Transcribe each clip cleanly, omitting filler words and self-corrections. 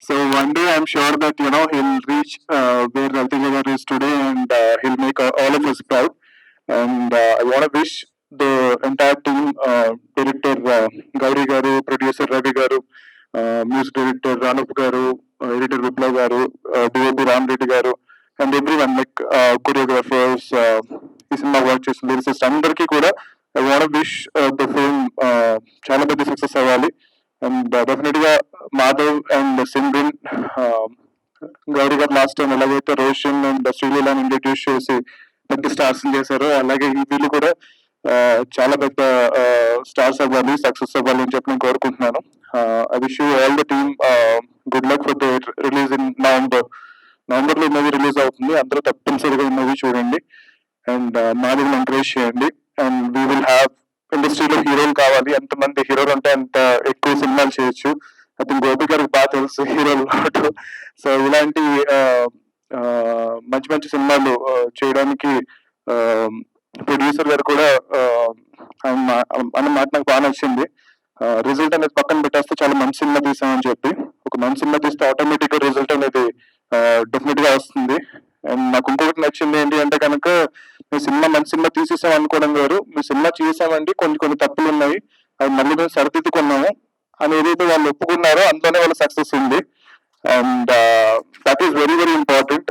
So one day I'm sure that he'll reach where Raviteja Garu is today, and he'll make all of us proud. And I want to wish the entire team, director Gauri Garu, producer Ravi Garu, music director Ranup Garu, editor Viplav Garu, DOP Ram Reddy Garu, and everyone like choreographers, ఈ cinema work చేసిన lyricist అందరికీ కూడా I want wish the film చాలా పెద్ద success అవ్వాలి. And definite గా Madhav and Simran, Gauri గారు last time ఎలాగైతే రోషన్ అండ్ శ్రీలీలాని ఇంట్రడ్యూస్ చేసి పెద్ద స్టార్స్ చేశారో, అలాగే వీళ్ళు కూడా చాలా పెద్ద స్టార్స్ అవ్వాలి, సక్సెస్ అవ్వాలి అని చెప్పి నేను కోరుకుంటున్నాను. I wish you all the team good luck for the release in November లో మూవీ రిలీజ్ అవుతుంది. అందరూ తప్పనిసరిగా ఈ మూవీ చూడండి అండ్ మాధవ్ని ఎంకరేజ్ చేయండి. అండ్ వీ విల్ హ్యావ్ ఇండస్ట్రీలో హీరోలు కావాలి, ఎంతమంది హీరోలు ఉంటే అంత ఎక్కువ సినిమాలు చేయొచ్చు. అతను గోపి గారికి బాగా తెలుసు హీరోలు. సో ఇలాంటి మంచి మంచి సినిమాలు చేయడానికి ప్రొడ్యూసర్ గారు కూడా అన్న మాట నాకు బాగా నచ్చింది. రిజల్ట్ అనేది పక్కన పెట్టేస్తే చాలా మంచి సినిమా తీసామని చెప్పి, ఒక మంచి సినిమా తీస్తే ఆటోమేటిక్ గా రిజల్ట్ అనేది డెఫినెట్ గా వస్తుంది. అండ్ నాకు ఇంకొకటి నచ్చింది ఏంటి అంటే కనుక, మీ సినిమా మంచి సినిమా తీసేసాం అనుకోవడం వేరు, మీ సినిమా చేసామండి కొన్ని తప్పులు ఉన్నాయి, అవి మళ్ళీ మేము సరిదిద్దుకున్నాము అని ఏదైతే వాళ్ళు ఒప్పుకున్నారో అందులోనే వాళ్ళ సక్సెస్ ఉంది. And that is very very important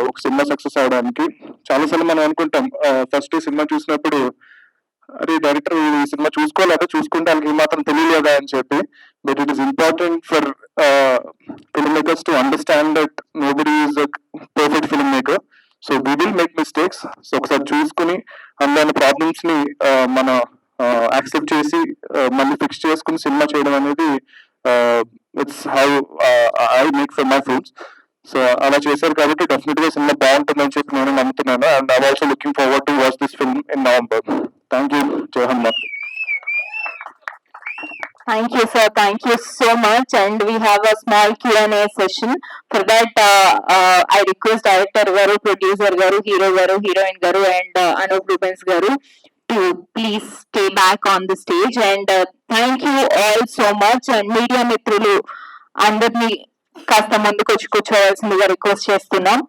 ఒక సినిమా సక్సెస్ అవడానికి. చాలాసార్లు మనం అనుకుంటాం ఫస్ట్ ఈ సినిమా చూసినప్పుడు, అరే డైరెక్టర్ ఈ సినిమా చూసుకోలేదా, చూసుకుంటే వాళ్ళకి మాత్రం తెలియలేదా అని చెప్పి. But it is important for film makers to understand that nobody is a perfect film maker. So we will make mistakes. So ఒకసారి చూసుకుని అందులో ప్రాబ్లమ్స్ ని మన యాక్సెప్ట్ చేసి మళ్ళీ ఫిక్స్ చేసుకుని సినిమా చేయడం అనేది it's how I make for my films. So అలా చేశారు కాబట్టి డెఫినెట్ గా సినిమా బాగుంటుందని చెప్పి నేను నమ్ముతున్నాను. And I also looking forward to watch this film in November. Thank you. జై Hanuman. Thank you, sir. Thank you so much. And we have a small Q&A session. For that, I request director garu, producer garu, hero garu, heroine garu, and Anup Rubens garu to please stay back on the stage. And thank you all so much. And media mitrulu అందరినీ కాస్త ముందుకు వచ్చి కూర్చోవాల్సిందిగా request చేస్తున్నాం.